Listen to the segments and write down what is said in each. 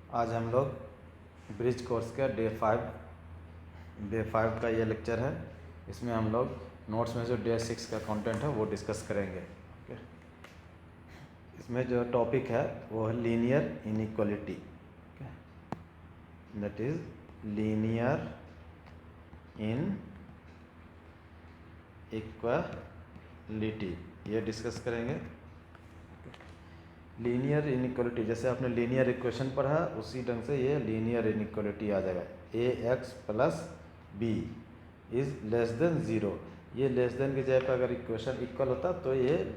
आज हम लोग ब्रिज कोर्स का डे 5 का ये लेक्चर है। इसमें हम लोग नोट्स में जो डे 6 का कंटेंट है वो डिस्कस करेंगे। ओके, इसमें जो टॉपिक है वो है linear inequality. That is linear in equality, ये डिस्कस करेंगे। लीनियर इनइक्वालिटी, जैसे आपने लीनियर इक्वेशन पढ़ा उसी ढंग से ये लीनियर इनइक्वालिटी आ जाएगा। ax plus B is less than zero. ये लेस देन की जगह पर अगर इक्वेशन इक्वल होता तो ये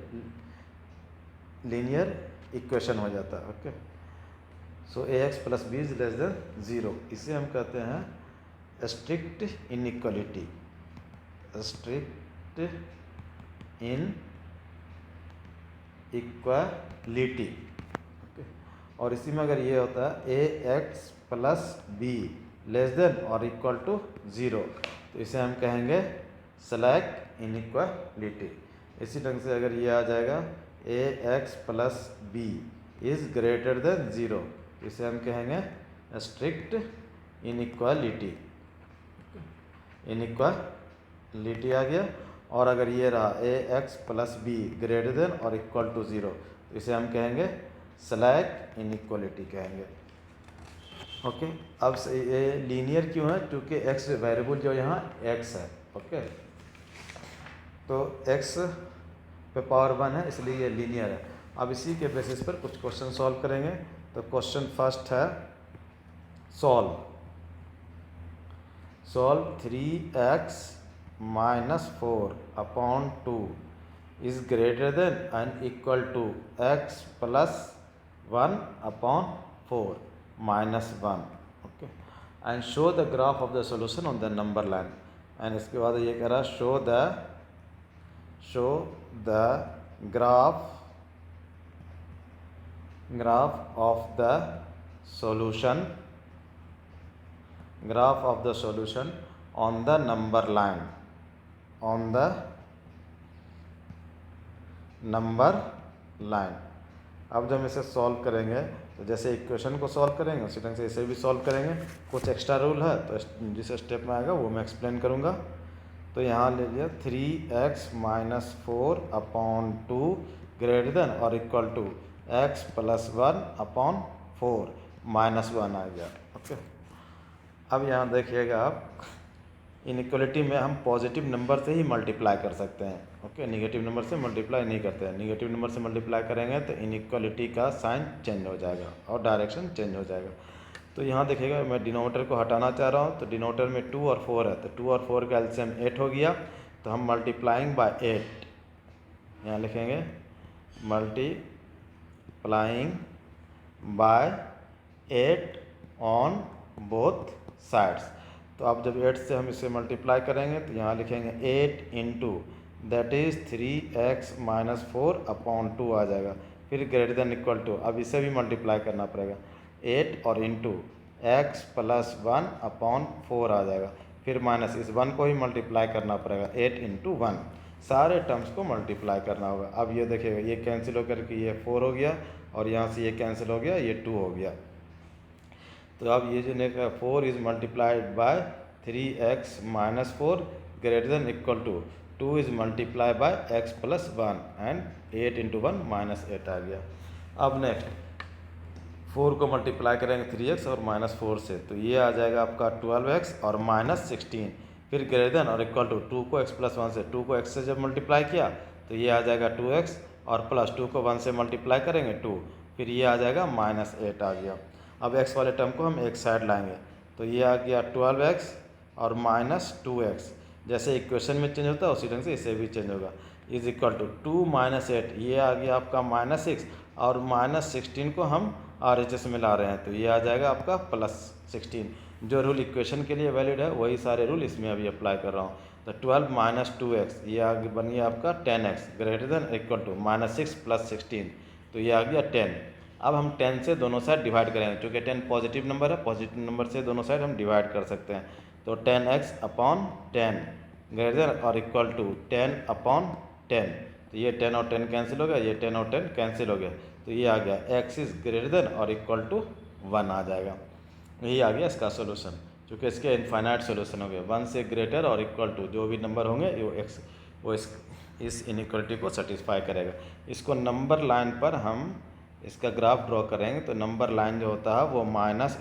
लीनियर इक्वेशन हो जाता। Okay, so ax plus B is less than zero, इसे हम कहते हैं strict inequality. Strict inequality. Okay, और इसी में अगर ये होता है ax plus B less than और इक्वल टू ज़ीरो, तो इसे हम कहेंगे स्लैक इनइक्वालिटी। इसी ढंग से अगर ये आ जाएगा ax plus B is greater than zero, इसे हम कहेंगे स्ट्रिक्ट इनइक्वालिटी। इनइक्वालिटी आ गया। और अगर ये रहा ax plus be greater than और इक्वल टू ज़ीरो, तो इसे हम कहेंगे स्लैक इनइक्वालिटी कहेंगे। ओके, अब ये लीनियर क्यों है? क्योंकि x वेरिएबल जो यहाँ x है। ओके, तो x पे पावर 1 है, इसलिए ये लीनियर है। अब इसी के बेसिस पर कुछ क्वेश्चन सॉल्व करेंगे। तो क्वेश्चन फर्स्ट है solve 3x minus 4 upon 2 is greater than and equal to x plus 1 upon 4 minus 1। Okay, and show the graph of the solution on the number line. And इसके बाद ये कह रहा show the graph of the solution on the number line. अब जब इसे solve करेंगे तो जैसे इक्वेशन को सॉल्व करेंगे उसी ढंग से इसे भी सॉल्व करेंगे। कुछ एक्स्ट्रा रूल है तो जिस स्टेप में आएगा वो मैं एक्सप्लेन करूँगा। तो यहाँ ले लिया 3x minus 4 upon 2 greater than और equal to x plus 1 upon 4 minus 1 आ गया। ओके, अब यहाँ देखिएगा आप, इनइक्वालिटी में हम पॉजिटिव नंबर से ही मल्टीप्लाई कर सकते हैं। ओके, निगेटिव नंबर से मल्टीप्लाई नहीं करते हैं। निगेटिव नंबर से मल्टीप्लाई करेंगे तो इनइक्वालिटी का साइन चेंज हो जाएगा और डायरेक्शन चेंज हो जाएगा। तो यहाँ देखिएगा मैं डिनोमिनेटर को हटाना चाह रहा हूँ, तो डिनोमिनेटर में 2 और 4 है, तो 2 और 4 का एलसीएम 8 हो गया। तो हम मल्टीप्लाइंग बाय 8 यहाँ लिखेंगे, multiplying by 8 on both sides. तो अब जब 8 से हम इसे मल्टीप्लाई करेंगे तो यहाँ लिखेंगे 8 into that is 3x minus 4 upon 2 आ जाएगा। फिर ग्रेटर देन इक्वल टू, अब इसे भी मल्टीप्लाई करना पड़ेगा, 8 और इंटू x प्लस 1 अपॉन 4 आ जाएगा। फिर माइनस इस 1 को ही मल्टीप्लाई करना पड़ेगा, 8 इंटू 1, सारे टर्म्स को मल्टीप्लाई करना होगा। अब ये देखिएगा ये कैंसिल होकर के ये 4 हो गया और यहाँ से ये कैंसिल हो गया, ये 2 हो गया। तो अब ये जो निकला 4 is multiplied by 3x minus 4 greater than equal to 2 is multiply by x plus 1 and 8 into 1 minus 8 आ गया। अब नेक्स्ट 4 को मल्टीप्लाई करेंगे 3x और माइनस 4 से, तो ये आ जाएगा आपका 12x और माइनस 16। फिर ग्रेटर देन और इक्वल टू 2 को x प्लस 1 से, 2 को x से जब मल्टीप्लाई किया तो ये आ जाएगा 2x और प्लस 2 को 1 से मल्टीप्लाई करेंगे 2, फिर ये आ जाएगा माइनस 8 आ गया। अब x वाले टर्म को हम एक साइड लाएंगे, तो ये आ गया 12x और माइनस 2x। जैसे इक्वेशन में चेंज होता है उसी ढंग से इसे भी चेंज होगा, इज इक्वल टू 2 माइनस 8, ये आ गया आपका माइनस 6 और माइनस 16 को हम RHS में ला रहे हैं, तो ये आ जाएगा आपका प्लस 16। जो रूल इक्वेशन के लिए वैलिड है वही सारे रूल इसमें अभी अप्लाई कर रहा हूँ। तो 12 माइनस 2x, ये आगे बन गया आपका 10x greater than equal to minus 6 plus 16, तो ये आ गया 10। अब हम 10 से दोनों साइड डिवाइड करेंगे, क्योंकि 10 पॉजिटिव नंबर है, पॉजिटिव नंबर से दोनों साइड हम डिवाइड कर सकते हैं। तो 10x अपॉन 10 ग्रेटर देन और इक्वल टू 10 अपॉन 10, तो ये 10 और 10 कैंसिल हो गया, ये 10 और 10 कैंसिल हो गया, तो ये आ गया x इज़ ग्रेटर देन और इक्वल टू 1 आ जाएगा। यही आ गया इसका सोल्यूशन, क्योंकि इसके इनफाइनाइट सोल्यूशन हो गए 1 से ग्रेटर और इक्वल टू जो भी नंबर होंगे वो इस इनइक्वलिटी को सेटिस्फाई करेगा। इसको नंबर लाइन पर हम इसका ग्राफ ड्रॉ करेंगे तो नंबर लाइन जो होता है वो माइनस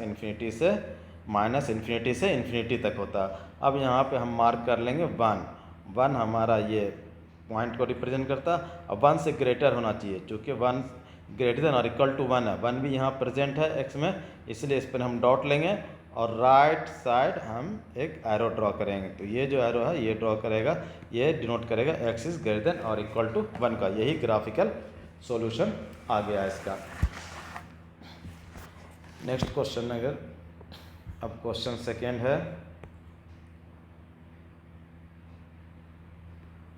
इन्फिनिटी से इन्फिनिटी तक होता है। अब यहाँ पे हम मार्क कर लेंगे 1 हमारा ये पॉइंट को रिप्रेजेंट करता है। अब 1 से ग्रेटर होना चाहिए, चूँकि 1 ग्रेटर देन और इक्वल टू 1 है, 1 भी यहाँ प्रेजेंट है x में, इसलिए इस पर हम डॉट लेंगे और राइट साइड हम एक एरो ड्रॉ करेंगे। तो ये जो एरो है ये ड्रॉ करेगा, ये डिनोट करेगा x इज ग्रेटर देन और इक्वल टू 1 का। यही ग्राफिकल सॉल्यूशन आ गया इसका। नेक्स्ट क्वेश्चन, अगर अब क्वेश्चन सेकेंड है,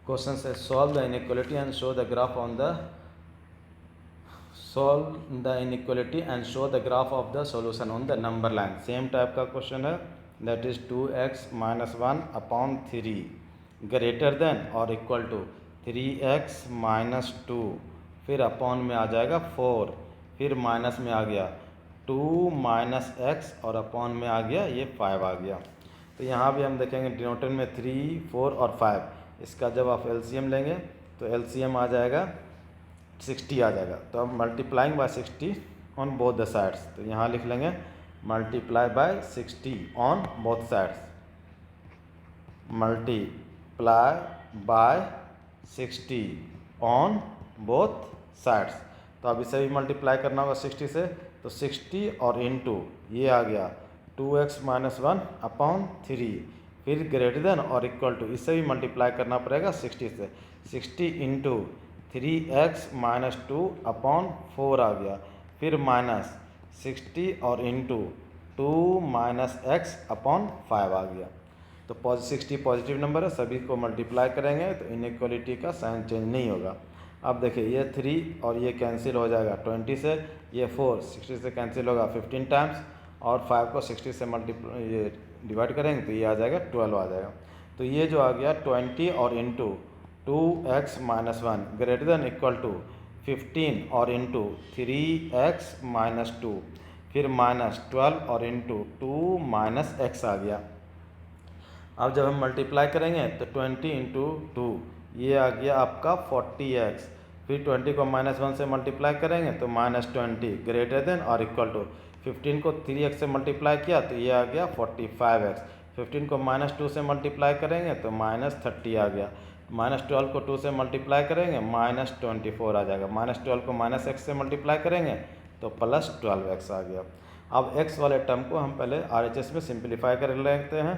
क्वेश्चन से solve the inequality and show the graph on the solve the inequality and show the graph of the solution on the number line। Same type का question है, that is 2x minus 1 upon 3 greater than और equal to 3x minus 2, फिर upon में आ जाएगा 4, फिर minus में आ गया 2 minus x और अपॉन में आ गया ये 5 आ गया। तो यहाँ भी हम देखेंगे डिनोटर में 3, 4 और 5, इसका जब आप एलसीएम लेंगे तो एलसीएम आ जाएगा 60 आ जाएगा। तो अब multiplying by 60 on both the sides, तो यहाँ लिख लेंगे multiply by 60 on both sides, multiply by 60 on both sides. तो अब इसे भी मल्टीप्लाई करना होगा 60 से, तो 60 और इनटू ये आ गया 2x माइनस 1 अपॉन 3, फिर ग्रेटर देन और इक्वल टू, इससे भी मल्टीप्लाई करना पड़ेगा 60 से, 60 इंटू 3x माइनस 2 अपॉन 4 आ गया, फिर माइनस 60 और इंटू 2 माइनस x अपॉन 5 आ गया। तो 60 पॉजिटिव नंबर है, सभी को मल्टीप्लाई करेंगे तो इनइक्वालिटी का साइन चेंज नहीं होगा। अब देखिए ये 3 और ये कैंसिल हो जाएगा 20 से, ये 4 60 से कैंसिल होगा 15 टाइम्स, और 5 को 60 से ये डिवाइड करेंगे तो ये आ जाएगा 12 आ जाएगा। तो ये जो आ गया 20 और into 2x minus 1 greater than equal to 15 और इंटू 3x माइनस 2, फिर माइनस 12 और इंटू 2 माइनस x आ गया। अब जब हम मल्टीप्लाई करेंगे तो 20 इंटू 2 ये आ गया आपका 40x, फिर 20 को माइनस 1 से मल्टीप्लाई करेंगे तो माइनस 20 ग्रेटर देन और इक्वल टू 15 को 3x से मल्टीप्लाई किया तो ये आ गया 45x, 15 को माइनस 2 से मल्टीप्लाई करेंगे तो माइनस 30 आ गया, माइनस 12 को 2 से मल्टीप्लाई करेंगे माइनस 24 आ जाएगा, माइनस 12 को माइनस x से मल्टीप्लाई करेंगे तो प्लस 12x आ गया। अब x वाले टर्म को हम पहले RHS में सिंप्लीफाई कर लेते हैं,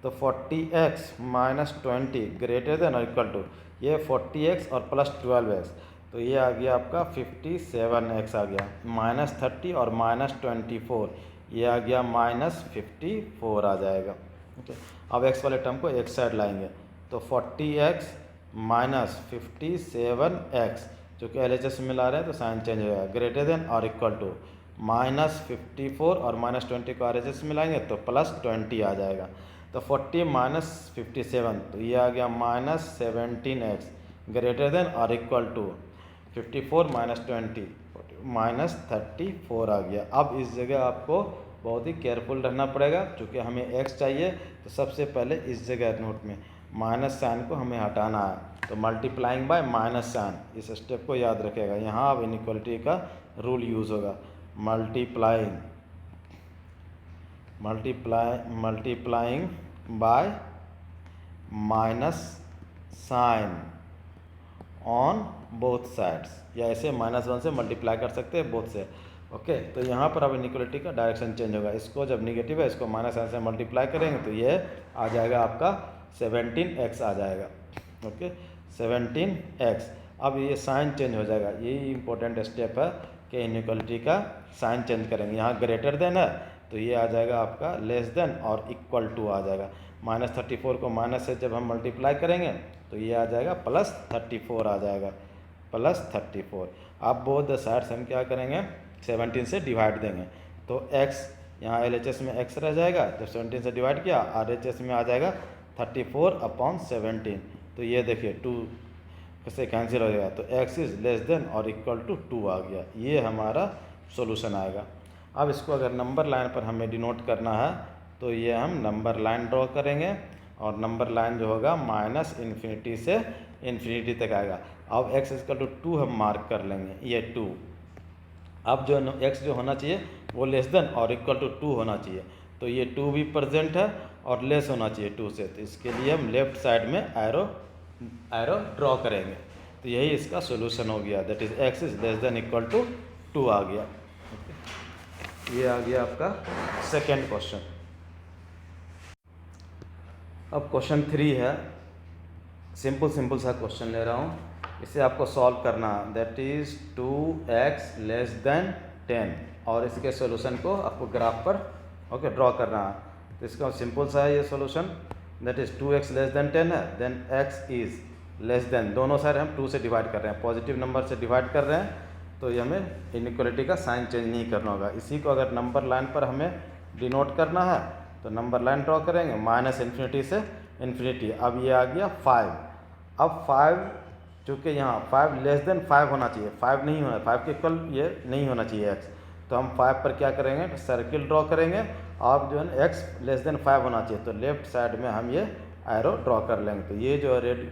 तो 40x माइनस 20 ग्रेटर देन और इक्वल टू ये 40x और प्लस 12x, तो ये आ गया आपका 57x आ गया, माइनस 30 और माइनस 24 ये आ गया माइनस 54 आ जाएगा। ओके, अब x वाले टर्म को एक साइड लाएंगे तो 40x माइनस 57x, जो कि LHS में ला रहे हैं तो साइन चेंज हो जाएगा, ग्रेटर देन और इक्वल टू माइनस 54 और माइनस 20 को RHS में लाएंगे तो प्लस 20 आ जाएगा। तो 40 माइनस 57 तो ये आ गया माइनस 17x ग्रेटर देन और इक्वल टू 54 माइनस 20 माइनस 34 आ गया। अब इस जगह आपको बहुत ही केयरफुल रहना पड़ेगा, क्योंकि हमें x चाहिए तो सबसे पहले इस जगह नोट में माइनस साइन को हमें हटाना है, तो मल्टीप्लाइंग बाय माइनस साइन, इस स्टेप को याद रखेगा। यहाँ अब इनइक्वालिटी का रूल यूज़ होगा, multiplying by minus sign on both sides, या ऐसे -1 से मल्टीप्लाई कर सकते हैं बोथ से। ओके, तो यहाँ पर अब इनइक्वालिटी का डायरेक्शन चेंज होगा, इसको जब निगेटिव है इसको माइनस साइन से मल्टीप्लाई करेंगे तो ये आ जाएगा आपका 17x आ जाएगा। Okay, 17x। अब ये साइन चेंज हो जाएगा, यही इंपॉर्टेंट स्टेप है कि इनइक्वालिटी का साइन चेंज करेंगे। यहाँ ग्रेटर देन है तो ये आ जाएगा आपका लेस देन और इक्वल टू आ जाएगा। माइनस 34 को माइनस से जब हम मल्टीप्लाई करेंगे तो ये आ जाएगा प्लस 34 आ जाएगा, प्लस 34। अब बोथ द साइड्स हम क्या करेंगे 17 से डिवाइड देंगे, तो x यहाँ LHS में x रह जाएगा, जब 17 से डिवाइड किया RHS में आ जाएगा 34 अपॉन 17, तो ये देखिए 2 से कैंसिल हो जाएगा, तो x इज़ लेस देन और इक्वल टू 2 आ गया। ये हमारा सॉल्यूशन आएगा। अब इसको अगर नंबर लाइन पर हमें डिनोट करना है तो ये हम नंबर लाइन ड्रॉ करेंगे और नंबर लाइन जो होगा माइनस इन्फिनिटी से इन्फिनिटी तक आएगा। अब x इक्वल टू 2 हम मार्क कर लेंगे, ये 2। अब जो x जो होना चाहिए वो लेस देन और इक्वल टू 2 होना चाहिए, तो ये 2 भी प्रेजेंट है और लेस होना चाहिए 2 से, तो इसके लिए हम लेफ्ट साइड में एरो ड्रॉ करेंगे। तो यही इसका सोल्यूशन हो गया, that is x is less than equal to 2 आ गया। ये आ गया आपका सेकेंड क्वेश्चन। अब क्वेश्चन 3 है, सिंपल सा क्वेश्चन ले रहा हूँ, इसे आपको सॉल्व करना, that is 2x less than 10 और इसके सॉल्यूशन को आपको ग्राफ पर ड्रॉ करना है। तो इसका सिंपल सा है ये solution, that is 2x less than 10 है, then x is less than, दोनों साइड हम 2 से डिवाइड कर रहे हैं, पॉजिटिव नंबर से डिवाइड कर रहे हैं, तो ये हमें इनइक्वालिटी का साइन चेंज नहीं करना होगा। इसी को अगर नंबर लाइन पर हमें डिनोट करना है तो नंबर लाइन ड्रॉ करेंगे माइनस इन्फिनिटी से इन्फिनिटी। अब ये आ गया 5। अब 5 चूँकि यहाँ 5 लेस देन 5 होना चाहिए, 5 नहीं होना, 5 के इक्वल ये नहीं होना चाहिए x, तो हम 5 पर क्या करेंगे, सर्किल ड्रॉ करेंगे और जो है x लेस देन 5 होना चाहिए, तो लेफ्ट साइड में हम ये एरो ड्रॉ कर लेंगे। तो ये जो रेड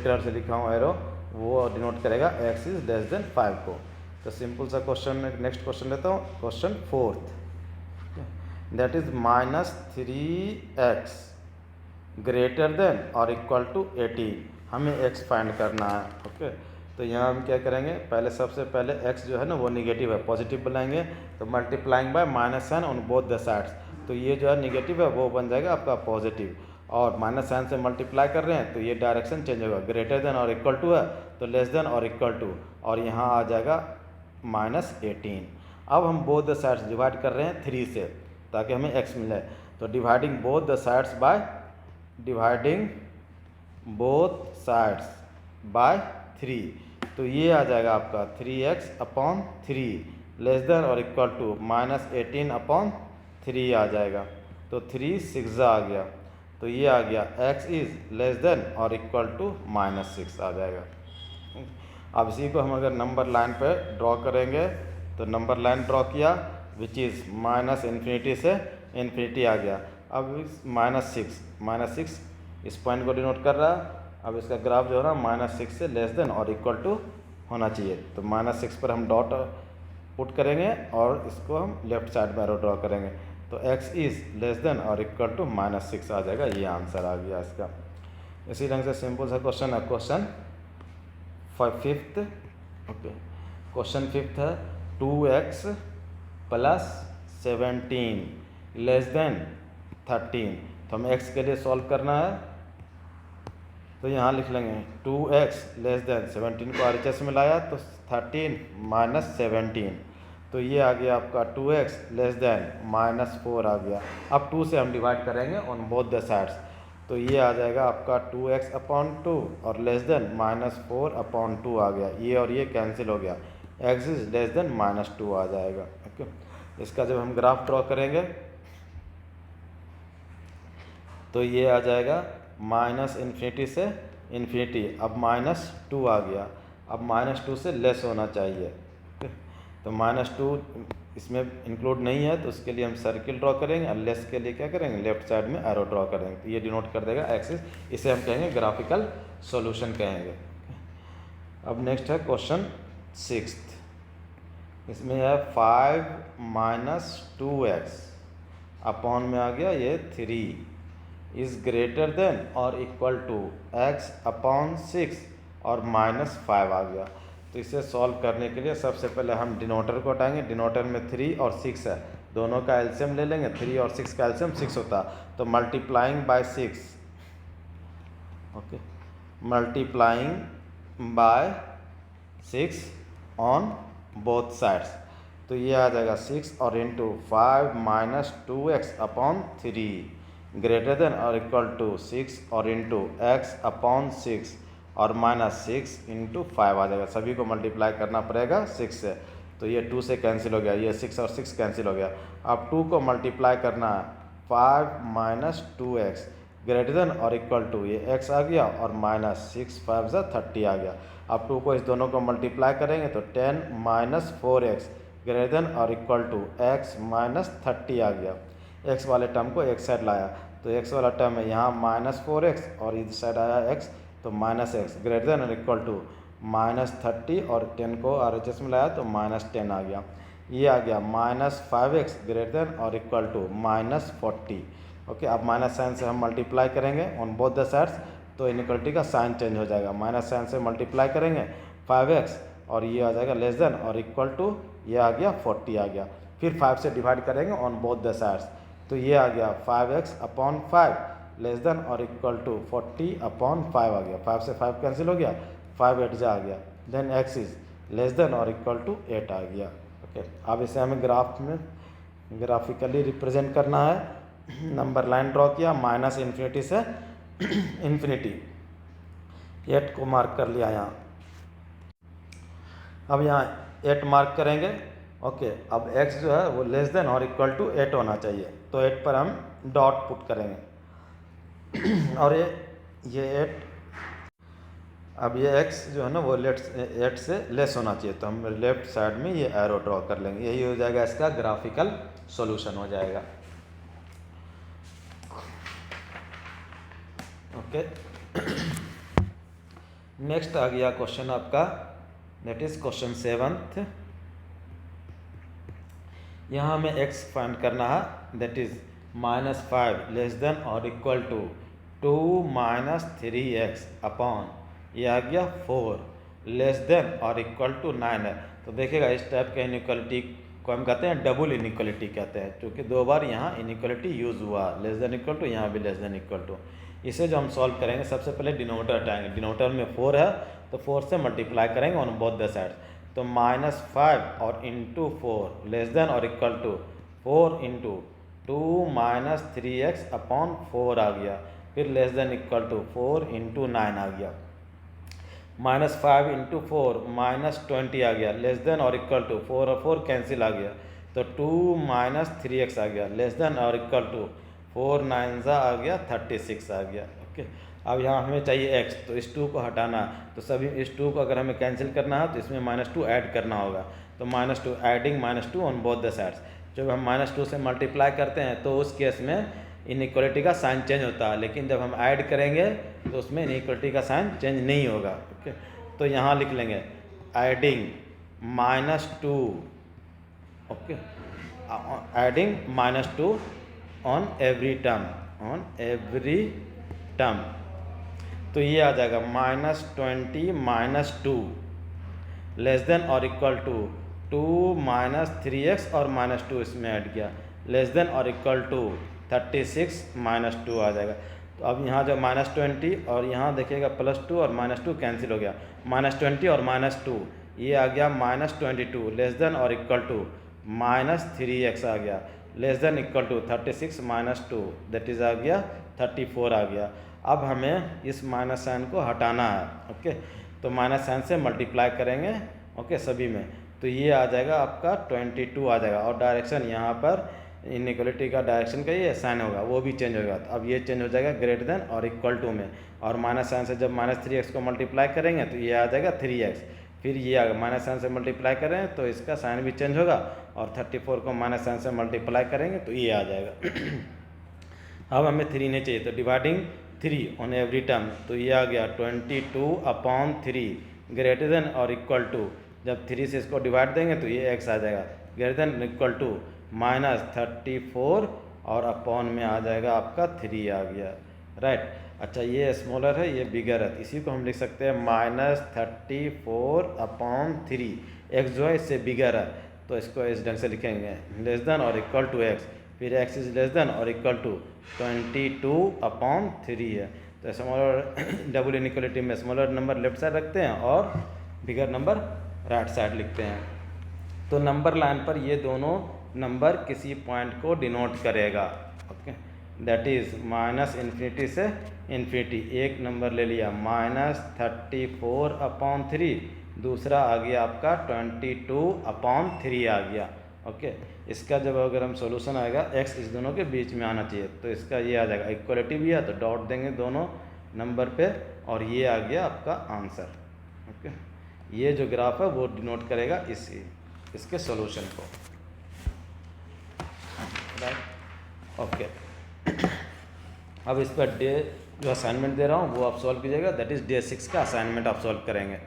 कलर से लिखा हूँ एरो, वो डिनोट करेगा x इज लेस देन 5 को। तो सिंपल सा क्वेश्चन, नेक्स्ट क्वेश्चन लेता हूँ, question 4th, that is -3x greater than और इक्वल टू 18, हमें x फाइंड करना है। ओके, तो यहाँ हम क्या करेंगे, पहले सबसे पहले x जो है ना वो निगेटिव है, पॉजिटिव बनाएंगे, तो multiplying by minus sign on both the sides, तो ये जो है निगेटिव है वो बन जाएगा आपका पॉजिटिव, और माइनस साइन से मल्टीप्लाई कर रहे हैं तो ये डायरेक्शन चेंज होगा, ग्रेटर देन और इक्वल टू है तो लेस देन और इक्वल टू, और यहाँ आ जाएगा -18। अब हम बोथ द साइड्स डिवाइड कर रहे हैं 3 से ताकि हमें x मिले, तो dividing both the sides by 3, तो ये आ जाएगा आपका 3x/3 लेस देन और इक्वल टू -18/3 आ जाएगा, तो 3 6 आ गया, तो ये आ गया x इज लेस देन और इक्वल टू -6 आ जाएगा। अब इसी को हम अगर नंबर लाइन पे ड्रॉ करेंगे तो नंबर लाइन ड्रॉ किया विच इज़ माइनस इन्फिनिटी से इन्फिनिटी आ गया। अब -6 इस पॉइंट को डिनोट कर रहा है। अब इसका ग्राफ जो है ना -6 से लेस देन और इक्वल टू होना चाहिए, तो -6 पर हम डॉट पुट करेंगे और इसको हम लेफ्ट साइड में एरो ड्रॉ करेंगे, तो x इज़ लेस देन और इक्वल टू -6 आ जाएगा, ये आंसर आ गया इसका। इसी ढंग से सिंपल सा क्वेश्चन है, question 5th। Okay, question 5th है 2x + 17 लेस देन 13, तो हमें x के लिए सॉल्व करना है, तो यहाँ लिख लेंगे 2x लेस देन 17 को RHS में लाया तो 13 - 17, तो ये आ गया आपका 2x लेस देन -4 आ गया। अब 2 से हम डिवाइड करेंगे ऑन बोथ द साइड्स, तो ये आ जाएगा आपका 2x/2 और लेस देन -4/2 आ गया, ये और ये कैंसिल हो गया, x इज लेस देन -2 आ जाएगा। ओके, इसका जब हम ग्राफ ड्रॉ करेंगे तो ये आ जाएगा माइनस इन्फिनिटी से इन्फिनिटी, अब -2 आ गया, अब -2 से लेस होना चाहिए। ओके, तो -2 इसमें इंक्लूड नहीं है तो उसके लिए हम सर्किल ड्रॉ करेंगे, और लेस के लिए क्या करेंगे, लेफ्ट साइड में एरो ड्रॉ करेंगे, तो ये डिनोट कर देगा एक्सिस, इसे हम कहेंगे ग्राफिकल सॉल्यूशन कहेंगे। अब नेक्स्ट है क्वेश्चन 6th, इसमें है 5 - 2x अपॉन में आ गया ये 3 इज़ ग्रेटर देन और इक्वल टू x/6 और -5 आ गया। तो इसे सॉल्व करने के लिए सबसे पहले हम डिनोटर को हटाएंगे, डिनोटर में 3 और 6 है, दोनों का एलसीएम ले लेंगे, 3 और 6 का एलसीएम 6 होता, तो multiplying bye 6, okay, multiplying by 6 on both sides, तो ये आ जाएगा 6 और इंटू 5 - 2x/3 ग्रेटर देन और इक्वल टू 6 और इंटू x/6 और -6 इंटू 5 आ जाएगा, सभी को मल्टीप्लाई करना पड़ेगा 6 से, तो ये 2 से कैंसिल हो गया, ये 6 और 6 कैंसिल हो गया। अब 2 को मल्टीप्लाई करना है 5 - 2x ग्रेटर देन और इक्वल टू ये x आ गया और -6 5 30 आ गया। अब 2 को इस दोनों को मल्टीप्लाई करेंगे तो 10 - 4x ग्रेटर देन और इक्वल टू x माइनस 30 आ गया। x वाले टर्म को एक साइड लाया तो x वाला टर्म है यहाँ -4x और इस साइड आया x तो -x ग्रेटर देन और इक्वल टू -30 और 10 को RHS में लाया तो -10 आ गया। ये आ गया -5x ग्रेटर देन और इक्वल टू -40। ओके, अब माइनस साइन से हम मल्टीप्लाई करेंगे ऑन बोथ द साइड्स तो इनइक्वालिटी का साइन चेंज हो जाएगा। माइनस साइन से मल्टीप्लाई करेंगे 5x और ये आ जाएगा लेस देन और इक्वल टू ये आ गया 40 आ गया। फिर 5 से डिवाइड करेंगे ऑन बोथ द साइड्स तो ये आ गया 5x अपॉन 5 लेस देन और इक्वल टू 40 अपॉन 5 आ गया। 5 से 5 कैंसिल हो गया, 5 8 जा आ गया। Then x is less than और इक्वल टू 8 आ गया। ओके, अब इसे हमें ग्राफ में ग्राफिकली रिप्रेजेंट करना है। नंबर लाइन ड्रॉ किया माइनस इन्फिनिटी से इन्फिनिटी, 8 को मार्क कर लिया यहाँ। अब यहाँ 8 मार्क करेंगे। ओके, अब x जो है वो लेस देन और इक्वल टू 8 होना चाहिए तो 8 पर हम डॉट पुट करेंगे और ये 8, अब ये x जो है ना वो 8 से लेस होना चाहिए तो हम लेफ्ट साइड में ये एरो ड्रॉ कर लेंगे। यही हो जाएगा इसका ग्राफिकल सॉल्यूशन हो जाएगा। ओके, नेक्स्ट आ गया क्वेश्चन आपका, दैट इज क्वेश्चन 7th। यहाँ हमें x फाइंड करना है, दैट इज -5 लेस देन और इक्वल टू 2 - 3x अपॉन ये आ गया 4 लेस देन और इक्वल टू 9 है। तो देखिएगा इस टाइप के इनइक्वालिटी को हम कहते हैं डबल इनइक्वालिटी कहते हैं, क्योंकि 2 बार यहाँ इनइक्वालिटी यूज़ हुआ, लेस देन इक्वल टू, यहाँ भी लेस देन इक्वल टू। इसे जो हम सॉल्व करेंगे सबसे पहले डिनोमिनेटर हटाएंगे। डिनोमिनेटर में 4 है तो 4 से मल्टीप्लाई करेंगे ऑन बोथ द साइड्स तो -5 और इंटू 4 लेस देन और equal to 4 into 2 - 3x upon 4 आ गया। फिर less than equal to 4 into 9 आ गया। -5 इंटू 4 -20 आ गया, लेस देन और इक्वल टू 4 और 4 कैंसिल आ गया तो 2 - 3x आ गया, लेस देन और इक्वल टू 4 9 आ गया 36 आ गया। ओके, अब यहाँ हमें चाहिए x तो इस 2 को हटाना तो सभी इस 2 को अगर हमें कैंसिल करना है तो इसमें -2 ऐड करना होगा तो -2 adding -2 on both the sides. जब हम -2 से मल्टीप्लाई करते हैं तो उस केस में इनइक्वालिटी का साइन चेंज होता है, लेकिन जब हम ऐड करेंगे तो उसमें इनइक्वालिटी का साइन चेंज नहीं होगा। ओके, तो यहाँ लिख लेंगे adding -2, okay, adding -2 on every term तो ये आ जाएगा -20 - 2 लेस देन और इक्वल टू 2 - 3x और -2 इसमें ऐड किया, लेस देन और इक्वल टू 36 - 2 आ जाएगा। तो अब यहाँ जो -20 और यहाँ देखिएगा +2 और -2 कैंसिल हो गया, -20 और -2 ये आ गया -22 लेस देन और इक्वल टू -3x आ गया, less than equal to 36 - 2 that is आ गया 34 आ गया। अब हमें इस माइनस साइन को हटाना है। ओके, तो माइनस साइन से मल्टीप्लाई करेंगे ओके सभी में तो ये आ जाएगा आपका 22 आ जाएगा और डायरेक्शन यहाँ पर इनइक्वालिटी का डायरेक्शन का ये साइन होगा वो भी चेंज होगा। तो अब ये चेंज हो जाएगा ग्रेटर देन और इक्वल टू में, और माइनस साइन से जब -3x को मल्टीप्लाई करेंगे तो ये आ जाएगा 3x, फिर ये आ माइनस साइन से मल्टीप्लाई करें तो इसका साइन भी चेंज होगा और 34 को माइनस साइन से मल्टीप्लाई करेंगे तो ये आ जाएगा। अब हमें 3 नहीं चाहिए तो डिवाइडिंग 3 ऑन एवरी टर्म तो ये आ गया 22/3 ग्रेटर देन और इक्वल टू, जब 3 से इसको डिवाइड देंगे तो ये x आ जाएगा, ग्रेटर देन इक्वल टू -34 और अपॉन में आ जाएगा आपका 3 आ गया, राइट। अच्छा, ये स्मॉलर है ये बिगर है, इसी को हम लिख सकते हैं -34/3, x जो है इससे बिगर है तो इसको इस ढंग से लिखेंगे लेस देन और इक्वल टू x, फिर x इज लेस देन और इक्वल टू 22/3 है। तो स्मॉलर डबल इनइक्वालिटी में स्मॉलर नंबर लेफ्ट साइड रखते हैं और बिगर नंबर राइट साइड लिखते हैं। तो नंबर लाइन पर ये दोनों नंबर किसी पॉइंट को डिनोट करेगा। ओके, दैट इज़ -∞ से इन्फिनिटी। एक नंबर ले लिया -34/3, दूसरा आ गया आपका 22/3 आ गया। ओके, इसका जब अगर हम सॉल्यूशन आएगा x इस दोनों के बीच में आना चाहिए तो इसका ये आ जाएगा, इक्वलिटी भी है तो डॉट देंगे दोनों नंबर पे और ये आ गया आपका आंसर। ओके, ये जो ग्राफ है वो डिनोट करेगा इसी। इसके सॉल्यूशन को। Right, okay. अब इस पर डे जो असाइनमेंट दे रहा हूँ वो आप सॉल्व कीजिएगा, दैट इज़ डे 6 का असाइनमेंट आप सॉल्व करेंगे।